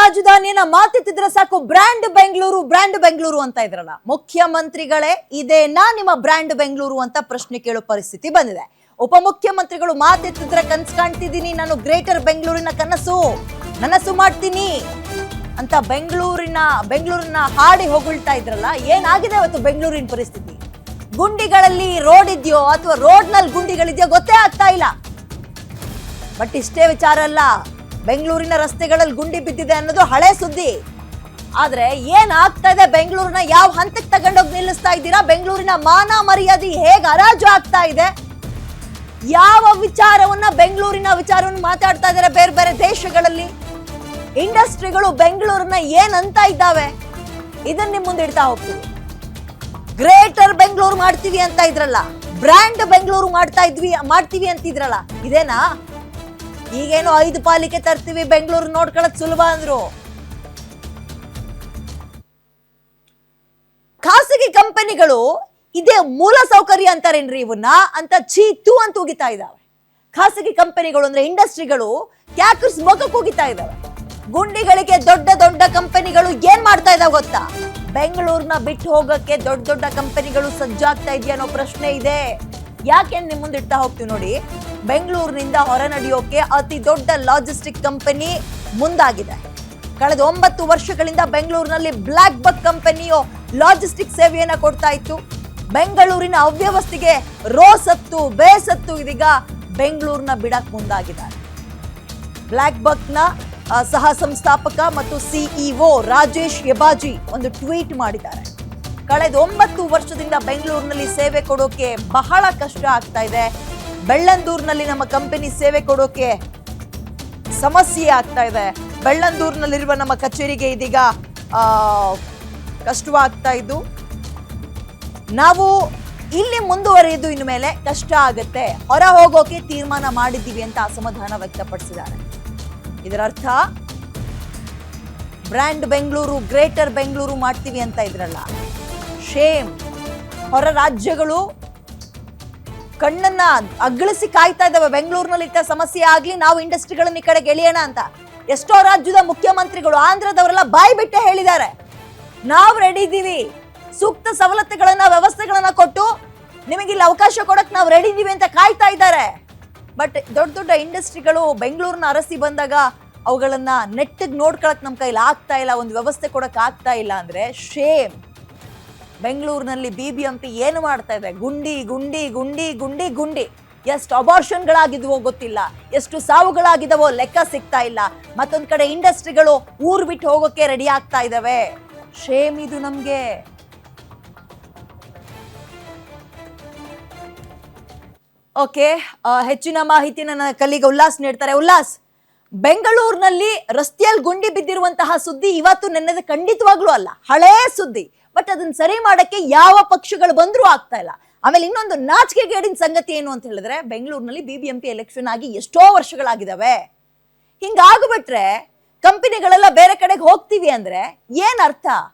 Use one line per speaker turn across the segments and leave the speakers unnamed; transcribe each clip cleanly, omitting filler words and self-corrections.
ರಾಜಧಾನಿಯನ್ನ ಮಾತೆತ್ತಿದ್ರೆ ಸಾಕು ಬ್ರ್ಯಾಂಡ್ ಬೆಂಗಳೂರು ಅಂತ ಇದ್ರಲ್ಲ ಮುಖ್ಯಮಂತ್ರಿಗಳೇ ಇದೇನಾ ನಿಮ್ಮ ಬ್ರ್ಯಾಂಡ್ ಬೆಂಗಳೂರು ಅಂತ ಪ್ರಶ್ನೆ ಕೇಳೋ ಪರಿಸ್ಥಿತಿ ಬಂದಿದೆ. ಉಪಮುಖ್ಯಮಂತ್ರಿಗಳು ಮಾತೆತ್ತಿದ್ರೆ ಕನಸು ಕಾಣ್ತಿದ್ದೀನಿ, ನಾನು ಗ್ರೇಟರ್ ಬೆಂಗಳೂರಿನ ನನಸು ಮಾಡ್ತೀನಿ ಅಂತ ಬೆಂಗಳೂರಿನ ಹಾಡಿ ಹೊಗಳ್ತಾ ಇದ್ರಲ್ಲ. ಏನಾಗಿದೆ ಇವತ್ತು ಬೆಂಗಳೂರಿನ ಪರಿಸ್ಥಿತಿ? ಗುಂಡಿಗಳಲ್ಲಿ ರೋಡ್ ಇದೆಯೋ ಅಥವಾ ರೋಡ್ ನಲ್ಲಿ ಗುಂಡಿಗಳಿದೆಯೋ ಗೊತ್ತೇ ಆಗ್ತಾ ಇಲ್ಲ. ಬಟ್ ಇಷ್ಟೇ ವಿಚಾರ ಅಲ್ಲ, ಬೆಂಗಳೂರಿನ ರಸ್ತೆಗಳಲ್ಲಿ ಗುಂಡಿ ಬಿದ್ದಿದೆ ಅನ್ನೋದು ಹಳೆ ಸುದ್ದಿ. ಆದ್ರೆ ಏನ್ ಆಗ್ತಾ ಇದೆ, ಬೆಂಗಳೂರಿನ ಯಾವ ಹಂತಕ್ಕೆ ತಗೊಂಡೋಗಿ ನಿಲ್ಲಿಸ್ತಾ ಇದ್ದೀರಾ? ಬೆಂಗಳೂರಿನ ಮಾನ ಮರ್ಯಾದೆ ಹೇಗೆ ಹರಾಜು ಆಗ್ತಾ ಇದೆ? ಯಾವ ಬೆಂಗಳೂರಿನ ವಿಚಾರವನ್ನು ಮಾತಾಡ್ತಾ ಇದ್ದಾರೆ ಬೇರೆ ಬೇರೆ ದೇಶಗಳಲ್ಲಿ? ಇಂಡಸ್ಟ್ರಿಗಳು ಬೆಂಗಳೂರನ್ನ ಏನಂತ ಇದ್ದಾವೆ? ಇದನ್ನ ನಿಮ್ ಮುಂದೆ ಇಡ್ತಾ ಹೋಗ್ತೀವಿ. ಗ್ರೇಟರ್ ಬೆಂಗಳೂರು ಮಾಡ್ತೀವಿ ಅಂತ ಇದ್ರಲ್ಲ, ಬ್ರ್ಯಾಂಡ್ ಬೆಂಗಳೂರು ಮಾಡ್ತೀವಿ ಅಂತಿದ್ರಲ್ಲ, ಇದೇನಾ? ಈಗೇನು 5 ಪಾಲಿಕೆ ತರ್ತೀವಿ, ಬೆಂಗಳೂರು ನೋಡ್ಕೊಳ್ಳೋದು ಸುಲಭ ಅಂದ್ರು. ಖಾಸಗಿ ಕಂಪನಿಗಳು ಇದೇ ಮೂಲ ಸೌಕರ್ಯ ಅಂತಾರೇನ್ರಿ ಇವನ್ನ ಅಂತ ಚೀತು ಅಂತ ಉಗಿತಾ ಇದಾವೆ. ಖಾಸಗಿ ಕಂಪನಿಗಳು ಅಂದ್ರೆ ಇಂಡಸ್ಟ್ರಿಗಳು ಕ್ಯಾಕರ್ಸ್ ಮೊಗಕ್ಕೆ ಉಗಿತಾ ಇದಾವೆ. ಗುಂಡಿಗಳಿಗೆ ದೊಡ್ಡ ಕಂಪನಿಗಳು ಏನ್ ಮಾಡ್ತಾ ಇದಾವೆ ಗೊತ್ತಾ? ಬೆಂಗಳೂರ್ನ ಬಿಟ್ಟು ಹೋಗಕ್ಕೆ ದೊಡ್ಡ ಕಂಪನಿಗಳು ಸಜ್ಜಾಗ್ತಾ ಇದೆಯಾ ಅನ್ನೋ ಪ್ರಶ್ನೆ ಇದೆ. ಯಾಕೆ ನಿಮ್ ಮುಂದೆ ಇಡ್ತಾ ಹೋಗ್ತೀವಿ ನೋಡಿ. ಬೆಂಗಳೂರಿನಿಂದ ಹೊರ ನಡೆಯೋಕೆ ಅತಿ ದೊಡ್ಡ ಲಾಜಿಸ್ಟಿಕ್ ಕಂಪನಿ ಮುಂದಾಗಿದೆ. ಕಳೆದ 9 ವರ್ಷಗಳಿಂದ ಬೆಂಗಳೂರಿನಲ್ಲಿ ಬ್ಲಾಕ್ ಬಕ್ ಕಂಪನಿಯು ಲಾಜಿಸ್ಟಿಕ್ ಸೇವೆಯನ್ನ ಕೊಡ್ತಾ ಇತ್ತು. ಬೆಂಗಳೂರಿನ ಅವ್ಯವಸ್ಥೆಗೆ ರೋಸತ್ತು ಬೇಸತ್ತು ಇದೀಗ ಬೆಂಗಳೂರಿನ ಬಿಡಕ್ ಮುಂದಾಗಿದ್ದಾರೆ. ಬ್ಲಾಕ್ ಬಕ್ ನ ಸಹ ಸಂಸ್ಥಾಪಕ ಮತ್ತು ಸಿಇಒ ರಾಜೇಶ್ ಯಬಾಜಿ ಒಂದು ಟ್ವೀಟ್ ಮಾಡಿದ್ದಾರೆ. ಕಳೆದ 9 ವರ್ಷದಿಂದ ಬೆಂಗಳೂರಿನಲ್ಲಿ ಸೇವೆ ಕೊಡೋಕೆ ಬಹಳ ಕಷ್ಟ ಆಗ್ತಾ ಇದೆ. ಬೆಳ್ಳಂದೂರಿನಲ್ಲಿ ನಮ್ಮ ಕಂಪನಿ ಸೇವೆ ಕೊಡೋಕೆ ಸಮಸ್ಯೆ ಆಗ್ತಾ ಇದೆ. ಬೆಳ್ಳಂದೂರಿನಲ್ಲಿರುವ ನಮ್ಮ ಕಚೇರಿಗೆ ಇದೀಗ ಕಷ್ಟವಾಗ್ತಾ ಇದ್ದು, ನಾವು ಇಲ್ಲಿ ಮುಂದುವರಿಯೋದು ಇನ್ನು ಮೇಲೆ ಕಷ್ಟ ಆಗುತ್ತೆ, ಹೊರ ಹೋಗೋಕೆ ತೀರ್ಮಾನ ಮಾಡಿದ್ದೀವಿ ಅಂತ ಅಸಮಾಧಾನ ವ್ಯಕ್ತಪಡಿಸಿದ್ದಾರೆ. ಇದರ ಅರ್ಥ ಬ್ರ್ಯಾಂಡ್ ಬೆಂಗಳೂರು, ಗ್ರೇಟರ್ ಬೆಂಗಳೂರು ಮಾಡ್ತೀವಿ ಅಂತ ಇದ್ರಲ್ಲ, ಶೇಮ್. ಹೊರ ರಾಜ್ಯಗಳು ಕಣ್ಣನ್ನ ಅಗ್ಳಿಸಿ ಕಾಯ್ತಾ ಇದ್ದಾವೆ. ಬೆಂಗಳೂರಿನಲ್ಲಿ ಸಮಸ್ಯೆ ಆಗ್ಲಿ, ನಾವು ಇಂಡಸ್ಟ್ರಿಗಳನ್ನ ಈ ಕಡೆ ಗೆಳೆಯೋಣ ಅಂತ. ಎಷ್ಟೋ ರಾಜ್ಯದ ಮುಖ್ಯಮಂತ್ರಿಗಳು, ಆಂಧ್ರದವರೆಲ್ಲ ಬಾಯಿ ಬಿಟ್ಟೆ ಹೇಳಿದ್ದಾರೆ, ನಾವು ರೆಡಿ ಇದ್ದೀವಿ, ಸೂಕ್ತ ಸವಲತ್ತುಗಳನ್ನ ವ್ಯವಸ್ಥೆಗಳನ್ನ ಕೊಟ್ಟು ನಿಮಗೆ ಇಲ್ಲಿ ಅವಕಾಶ ಕೊಡಕ್ ನಾವು ರೆಡಿ ಇದೀವಿ ಅಂತ ಕಾಯ್ತಾ ಇದ್ದಾರೆ. ಬಟ್ ದೊಡ್ಡ ಇಂಡಸ್ಟ್ರಿಗಳು ಬೆಂಗಳೂರಿನ ಅರಸಿ ಬಂದಾಗ ಅವುಗಳನ್ನ ನೆಟ್ಟಿಗೆ ನೋಡ್ಕೊಳಕ್ ನಮ್ಮ ಕೈಲಿ ಆಗ್ತಾ ಇಲ್ಲ, ಒಂದು ವ್ಯವಸ್ಥೆ ಕೊಡಕ್ ಆಗ್ತಾ ಇಲ್ಲ ಅಂದ್ರೆ ಶೇಮ್. ಬೆಂಗಳೂರಿನಲ್ಲಿ BBMP ಏನು ಮಾಡ್ತಾ ಇದೆ? ಗುಂಡಿ. ಎಷ್ಟು ಅಬಾರ್ಷನ್ಗಳಾಗಿದ್ವೋ ಗೊತ್ತಿಲ್ಲ, ಎಷ್ಟು ಸಾವುಗಳಾಗಿದವೋ ಲೆಕ್ಕ ಸಿಗ್ತಾ ಇಲ್ಲ. ಮತ್ತೊಂದ್ ಕಡೆ ಇಂಡಸ್ಟ್ರಿಗಳು ಊರ್ ಬಿಟ್ಟು ಹೋಗೋಕೆ ರೆಡಿ ಆಗ್ತಾ ಇದಾವೆ. ಶೇಮ್ ಇದು ನಮ್ಗೆ. ಓಕೆ, ಹೆಚ್ಚಿನ ಮಾಹಿತಿ ನನ್ನ ಕಲಿಗ ಉಲ್ಲಾಸ್ ನೀಡ್ತಾರೆ. ಉಲ್ಲಾಸ್, ಬೆಂಗಳೂರಿನಲ್ಲಿ ರಸ್ತೆಯಲ್ಲಿ ಗುಂಡಿ ಬಿದ್ದಿರುವಂತಹ ಸುದ್ದಿ ಇವತ್ತು ನೆನ್ನೆದ ಖಂಡಿತವಾಗ್ಲೂ ಅಲ್ಲ, ಹಳೇ ಸುದ್ದಿ. ಬಟ್ ಅದನ್ನ ಸರಿ ಮಾಡಕ್ಕೆ ಯಾವ ಪಕ್ಷಗಳು ಬಂದ್ರೂ ಆಗ್ತಾ ಇಲ್ಲ. ಆಮೇಲೆ ಇನ್ನೊಂದು ನಾಚಿಕೆಗೇಡಿನ ಸಂಗತಿ ಏನು ಅಂತ ಹೇಳಿದ್ರೆ, ಬೆಂಗಳೂರಿನಲ್ಲಿ BBMP ಎಲೆಕ್ಷನ್ ಆಗಿ ಎಷ್ಟೋ ವರ್ಷಗಳಾಗಿದ್ದಾವೆ. ಹಿಂಗಾಗ್ಬಿಟ್ರೆ ಕಂಪನಿಗಳೆಲ್ಲ ಬೇರೆ ಕಡೆಗೆ ಹೋಗ್ತೀವಿ ಅಂದ್ರೆ ಏನ್ ಅರ್ಥ?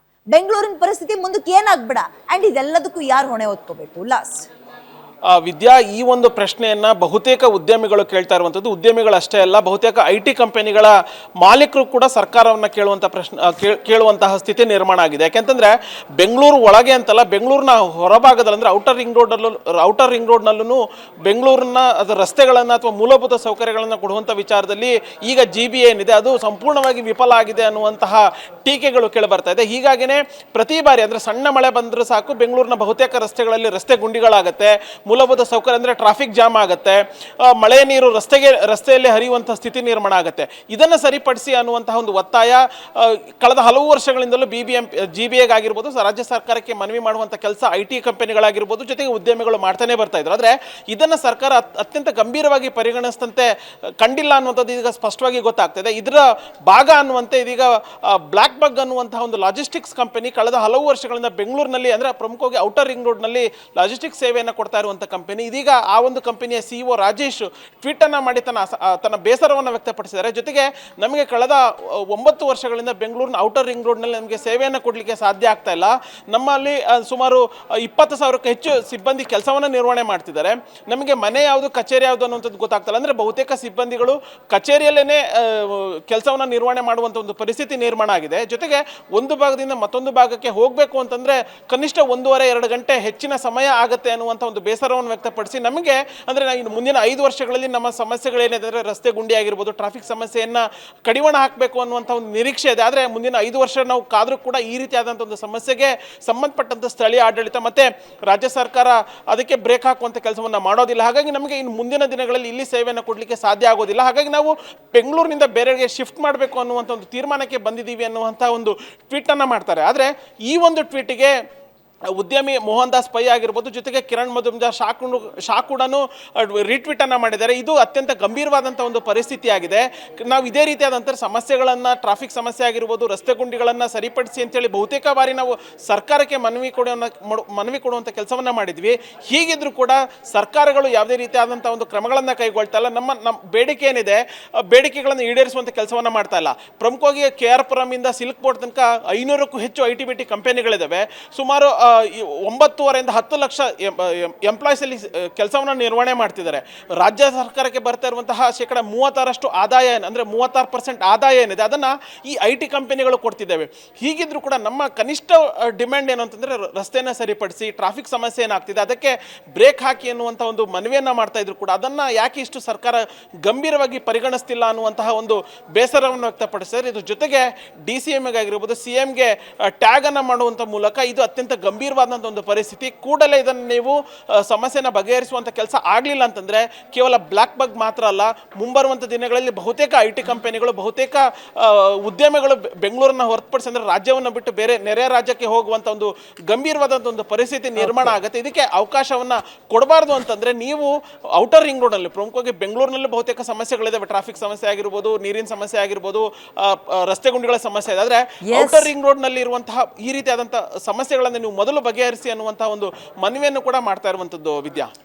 ಬೆಂಗಳೂರಿನ ಪರಿಸ್ಥಿತಿ ಮುಂದಕ್ಕೆ ಏನಾಗ್ಬೇಡ. ಅಂಡ್ ಇದೆಲ್ಲದಕ್ಕೂ ಯಾರು ಹೊಣೆ ಹೊತ್ಕೋಬೇಕು? ಉಲ್ಲಾಸ್,
ವಿದ್ಯಾ, ಈ ಒಂದು ಪ್ರಶ್ನೆಯನ್ನು ಬಹುತೇಕ ಉದ್ಯಮಿಗಳು ಕೇಳ್ತಾ ಇರುವಂಥದ್ದು. ಉದ್ಯಮಿಗಳಷ್ಟೇ ಅಲ್ಲ, ಬಹುತೇಕ IT ಕಂಪನಿಗಳ ಮಾಲೀಕರು ಕೂಡ ಸರ್ಕಾರವನ್ನು ಕೇಳುವಂತಹ ಸ್ಥಿತಿ ನಿರ್ಮಾಣ ಆಗಿದೆ. ಯಾಕೆಂತಂದರೆ ಬೆಂಗಳೂರು ಒಳಗೆ ಅಂತಲ್ಲ, ಬೆಂಗಳೂರಿನ ಹೊರಭಾಗದಲ್ಲಿ ಅಂದರೆ ಔಟರ್ ರಿಂಗ್ ರೋಡ್ನಲ್ಲೂ ಬೆಂಗಳೂರಿನ ಅದು ರಸ್ತೆಗಳನ್ನು ಅಥವಾ ಮೂಲಭೂತ ಸೌಕರ್ಯಗಳನ್ನು ಕೊಡುವಂಥ ವಿಚಾರದಲ್ಲಿ ಈಗ GBA ಏನಿದೆ ಅದು ಸಂಪೂರ್ಣವಾಗಿ ವಿಫಲ ಆಗಿದೆ ಅನ್ನುವಂತಹ ಟೀಕೆಗಳು ಕೇಳಿಬರ್ತಾ ಇದೆ. ಹೀಗಾಗಿಯೇ ಪ್ರತಿ ಬಾರಿ ಅಂದರೆ ಸಣ್ಣ ಮಳೆ ಬಂದರೂ ಸಾಕು, ಬೆಂಗಳೂರಿನ ಬಹುತೇಕ ರಸ್ತೆಗಳಲ್ಲಿ ರಸ್ತೆ ಗುಂಡಿಗಳಾಗುತ್ತೆ, ಮೂಲಭೂತ ಸೌಕರ್ಯ ಅಂದರೆ ಟ್ರಾಫಿಕ್ ಜಾಮ್ ಆಗುತ್ತೆ, ಮಳೆ ನೀರು ರಸ್ತೆಯಲ್ಲಿ ಹರಿಯುವಂಥ ಸ್ಥಿತಿ ನಿರ್ಮಾಣ ಆಗುತ್ತೆ. ಇದನ್ನು ಸರಿಪಡಿಸಿ ಅನ್ನುವಂತಹ ಒಂದು ಒತ್ತಾಯ ಕಳೆದ ಹಲವು ವರ್ಷಗಳಿಂದಲೂ GBAಗಾಗಿರ್ಬೋದು, ರಾಜ್ಯ ಸರ್ಕಾರಕ್ಕೆ ಮನವಿ ಮಾಡುವಂಥ ಕೆಲಸ IT ಕಂಪನಿಗಳಾಗಿರ್ಬೋದು, ಜೊತೆಗೆ ಉದ್ಯಮಿಗಳು ಮಾಡ್ತಾನೆ ಬರ್ತಾ ಇದ್ರು. ಆದರೆ ಇದನ್ನು ಸರ್ಕಾರ ಅತ್ಯಂತ ಗಂಭೀರವಾಗಿ ಪರಿಗಣಿಸಿದಂತೆ ಕಂಡಿಲ್ಲ ಅನ್ನುವಂಥದ್ದು ಇದೀಗ ಸ್ಪಷ್ಟವಾಗಿ ಗೊತ್ತಾಗ್ತದೆ. ಇದರ ಭಾಗ ಅನ್ನುವಂತೆ ಇದೀಗ ಬ್ಲಾಕ್ ಬಗ್ ಅನ್ನುವಂತಹ ಒಂದು ಲಾಜಿಸ್ಟಿಕ್ಸ್ ಕಂಪನಿ ಕಳೆದ ಹಲವು ವರ್ಷಗಳಿಂದ ಬೆಂಗಳೂರಿನಲ್ಲಿ ಅಂದರೆ ಪ್ರಮುಖವಾಗಿ ಔಟರ್ ರಿಂಗ್ ರೋಡ್ನಲ್ಲಿ ಲಾಜಿಸ್ಟಿಕ್ಸ್ ಸೇವೆಯನ್ನು ಕೊಡ್ತಾ ಇರುವಂಥ ಇರುವಂಥ ಕಂಪನಿ. ಇದೀಗ ಆ ಒಂದು ಕಂಪನಿಯ CEO ರಾಜೇಶ್ ಟ್ವೀಟನ್ನು ಮಾಡಿ ತನ್ನ ಬೇಸರವನ್ನು ವ್ಯಕ್ತಪಡಿಸಿದ್ದಾರೆ. ಜೊತೆಗೆ ನಮಗೆ ಕಳೆದ 9 ವರ್ಷಗಳಿಂದ ಬೆಂಗಳೂರಿನ ಔಟರ್ ರಿಂಗ್ ರೋಡ್ನಲ್ಲಿ ನಮಗೆ ಸೇವೆಯನ್ನು ಕೊಡಲಿಕ್ಕೆ ಸಾಧ್ಯ ಆಗ್ತಾ ಇಲ್ಲ. ನಮ್ಮಲ್ಲಿ ಸುಮಾರು 20,000ಕ್ಕೂ ಹೆಚ್ಚು ಸಿಬ್ಬಂದಿ ಕೆಲಸವನ್ನು ನಿರ್ವಹಣೆ ಮಾಡ್ತಿದ್ದಾರೆ. ನಮಗೆ ಮನೆ ಯಾವುದು ಕಚೇರಿ ಯಾವುದು ಅನ್ನುವಂಥದ್ದು ಗೊತ್ತಾಗ್ತಲ್ಲ. ಅಂದರೆ ಬಹುತೇಕ ಸಿಬ್ಬಂದಿಗಳು ಕಚೇರಿಯಲ್ಲೇ ಕೆಲಸವನ್ನು ನಿರ್ವಹಣೆ ಮಾಡುವಂಥ ಒಂದು ಪರಿಸ್ಥಿತಿ ನಿರ್ಮಾಣ ಆಗಿದೆ. ಜೊತೆಗೆ ಒಂದು ಭಾಗದಿಂದ ಮತ್ತೊಂದು ಭಾಗಕ್ಕೆ ಹೋಗಬೇಕು ಅಂತಂದರೆ ಕನಿಷ್ಠ 1.5-2 ಗಂಟೆ ಹೆಚ್ಚಿನ ಸಮಯ ಆಗುತ್ತೆ ಅನ್ನುವಂಥ ಒಂದು ಬೇಸರವನ್ನು ವ್ಯಕ್ತಪಡಿಸಿ ನಮಗೆ ಅಂದರೆ ಇನ್ನು ಮುಂದಿನ 5 ವರ್ಷಗಳಲ್ಲಿ ನಮ್ಮ ಸಮಸ್ಯೆಗಳೇನಿದೆ ಅಂದರೆ ರಸ್ತೆ ಗುಂಡಿ ಆಗಿರ್ಬೋದು, ಟ್ರಾಫಿಕ್ ಸಮಸ್ಯೆಯನ್ನು ಕಡಿವಾಣ ಹಾಕಬೇಕು ಅನ್ನುವಂಥ ಒಂದು ನಿರೀಕ್ಷೆ ಇದೆ. ಆದರೆ ಮುಂದಿನ 5 ವರ್ಷ ನಾವು ಕಾದರೂ ಕೂಡ ಈ ರೀತಿಯಾದಂಥ ಒಂದು ಸಮಸ್ಯೆಗೆ ಸಂಬಂಧಪಟ್ಟಂಥ ಸ್ಥಳೀಯ ಆಡಳಿತ ಮತ್ತು ರಾಜ್ಯ ಸರ್ಕಾರ ಅದಕ್ಕೆ ಬ್ರೇಕ್ ಹಾಕುವಂಥ ಕೆಲಸವನ್ನು ಮಾಡೋದಿಲ್ಲ. ಹಾಗಾಗಿ ನಮಗೆ ಇನ್ನು ಮುಂದಿನ ದಿನಗಳಲ್ಲಿ ಇಲ್ಲಿ ಸೇವೆಯನ್ನು ಕೊಡಲಿಕ್ಕೆ ಸಾಧ್ಯ ಆಗೋದಿಲ್ಲ. ಹಾಗಾಗಿ ನಾವು ಬೆಂಗಳೂರಿನಿಂದ ಬೇರೆಗೆ ಶಿಫ್ಟ್ ಮಾಡಬೇಕು ಅನ್ನುವಂಥ ಒಂದು ತೀರ್ಮಾನಕ್ಕೆ ಬಂದಿದ್ದೀವಿ ಅನ್ನುವಂಥ ಒಂದು ಟ್ವೀಟನ್ನು ಮಾಡ್ತಾರೆ. ಆದರೆ ಈ ಒಂದು ಟ್ವೀಟಿಗೆ ಉದ್ಯಮಿ ಮೋಹನ್ ದಾಸ್ ಪೈ ಆಗಿರ್ಬೋದು, ಜೊತೆಗೆ ಕಿರಣ್ ಮಜುಮ್ದಾರ್ ಶಾ ಕೂಡ ರೀಟ್ವೀಟನ್ನು ಮಾಡಿದ್ದಾರೆ. ಇದು ಅತ್ಯಂತ ಗಂಭೀರವಾದಂಥ ಒಂದು ಪರಿಸ್ಥಿತಿ ಆಗಿದೆ. ನಾವು ಇದೇ ರೀತಿಯಾದಂಥ ಸಮಸ್ಯೆಗಳನ್ನು, ಟ್ರಾಫಿಕ್ ಸಮಸ್ಯೆ ಆಗಿರ್ಬೋದು, ರಸ್ತೆ ಗುಂಡಿಗಳನ್ನು ಸರಿಪಡಿಸಿ ಅಂತೇಳಿ ಬಹುತೇಕ ಬಾರಿ ನಾವು ಸರ್ಕಾರಕ್ಕೆ ಮನವಿ ಕೊಡುವಂಥ ಕೆಲಸವನ್ನು ಮಾಡಿದ್ವಿ. ಹೀಗಿದ್ರೂ ಕೂಡ ಸರ್ಕಾರಗಳು ಯಾವುದೇ ರೀತಿಯಾದಂಥ ಒಂದು ಕ್ರಮಗಳನ್ನು ಕೈಗೊಳ್ತಾ ಇಲ್ಲ. ನಮ್ಮ ಬೇಡಿಕೆ ಏನಿದೆ ಬೇಡಿಕೆಗಳನ್ನು ಈಡೇರಿಸುವಂಥ ಕೆಲಸವನ್ನು ಮಾಡ್ತಾ ಇಲ್ಲ. ಪ್ರಮುಖವಾಗಿ KR ಪುರಮಿಂದ ಸಿಲ್ಕ್ ಬೋರ್ಡ್ ತನಕ 500ಕ್ಕೂ ಹೆಚ್ಚು IT-BT ಕಂಪನಿಗಳಿದ್ದಾವೆ. ಸುಮಾರು 9.5 10 ಲಕ್ಷ ಎಂಪ್ಲಾಯ್ಸ್ ಅಲ್ಲಿ ಕೆಲಸವನ್ನು ನಿರ್ವಹಣೆ ಮಾಡ್ತಿದ್ದಾರೆ. ರಾಜ್ಯ ಸರ್ಕಾರಕ್ಕೆ ಬರ್ತಾ ಇರುವಂತಹ 36% ಆದಾಯ ಅಂದರೆ 36% ಆದಾಯ ಏನಿದೆ ಅದನ್ನು ಈ IT ಕಂಪನಿಗಳು ಕೊಡ್ತಿದ್ದಾವೆ. ಹೀಗಿದ್ರೂ ಕೂಡ ನಮ್ಮ ಕನಿಷ್ಠ ಡಿಮ್ಯಾಂಡ್ ಏನು ಅಂತಂದರೆ ರಸ್ತೆಯನ್ನು ಸರಿಪಡಿಸಿ, ಟ್ರಾಫಿಕ್ ಸಮಸ್ಯೆ ಏನಾಗ್ತಿದೆ ಅದಕ್ಕೆ ಬ್ರೇಕ್ ಹಾಕಿ ಅನ್ನುವಂಥ ಒಂದು ಮನವಿಯನ್ನು ಮಾಡ್ತಾ ಇದ್ರು ಕೂಡ ಅದನ್ನು ಯಾಕೆ ಇಷ್ಟು ಸರ್ಕಾರ ಗಂಭೀರವಾಗಿ ಪರಿಗಣಿಸ್ತಿಲ್ಲ ಅನ್ನುವಂತಹ ಒಂದು ಬೇಸರವನ್ನು ವ್ಯಕ್ತಪಡಿಸಿದ್ದಾರೆ. ಇದ್ರ ಜೊತೆಗೆ DCMಗೆ ಆಗಿರ್ಬೋದು, CMಗೆ ಟ್ಯಾಗನ್ನು ಮಾಡುವಂಥ ಮೂಲಕ ಇದು ಅತ್ಯಂತ ಗಂಭೀರವಾದಂಥ ಒಂದು ಪರಿಸ್ಥಿತಿ. ಕೂಡಲೇ ಇದನ್ನು ನೀವು ಸಮಸ್ಯೆನ ಬಗೆಹರಿಸುವಂಥ ಕೆಲಸ ಆಗಲಿಲ್ಲ ಅಂತಂದರೆ ಕೇವಲ ಬ್ಲ್ಯಾಕ್ ಬಗ್ ಮಾತ್ರ ಅಲ್ಲ, ಮುಂಬರುವಂಥ ದಿನಗಳಲ್ಲಿ ಬಹುತೇಕ IT ಕಂಪನಿಗಳು, ಬಹುತೇಕ ಉದ್ಯಮಿಗಳು ಬೆಂಗಳೂರನ್ನ ಹೊರತುಪಡಿಸಿ ಅಂದರೆ ರಾಜ್ಯವನ್ನು ಬಿಟ್ಟು ಬೇರೆ ನೆರೆ ರಾಜ್ಯಕ್ಕೆ ಹೋಗುವಂಥ ಒಂದು ಗಂಭೀರವಾದಂಥ ಒಂದು ಪರಿಸ್ಥಿತಿ ನಿರ್ಮಾಣ ಆಗುತ್ತೆ. ಇದಕ್ಕೆ ಅವಕಾಶವನ್ನು ಕೊಡಬಾರ್ದು ಅಂತಂದರೆ ನೀವು ಔಟರ್ ರಿಂಗ್ ರೋಡ್ನಲ್ಲಿ, ಪ್ರಮುಖವಾಗಿ ಬೆಂಗಳೂರಿನಲ್ಲಿ ಬಹುತೇಕ ಸಮಸ್ಯೆಗಳಿದ್ದಾವೆ. ಟ್ರಾಫಿಕ್ ಸಮಸ್ಯೆ ಆಗಿರ್ಬೋದು, ನೀರಿನ ಸಮಸ್ಯೆ ಆಗಿರ್ಬೋದು, ರಸ್ತೆ ಗುಂಡಿಗಳ ಸಮಸ್ಯೆ ಇದೆ. ಆದರೆ ಔಟರ್ ರಿಂಗ್ ರೋಡ್ನಲ್ಲಿ ಇರುವಂತಹ ಈ ರೀತಿಯಾದಂಥ ಸಮಸ್ಯೆಗಳನ್ನು ನೀವು ಮೊದಲು ಬಗೆಹರಿಸಿ ಅನ್ನುವಂತಹ ಒಂದು ಮನವಿಯನ್ನು ಕೂಡ ಮಾಡ್ತಾ ಇರುವಂಥದ್ದು ವಿದ್ಯಾ.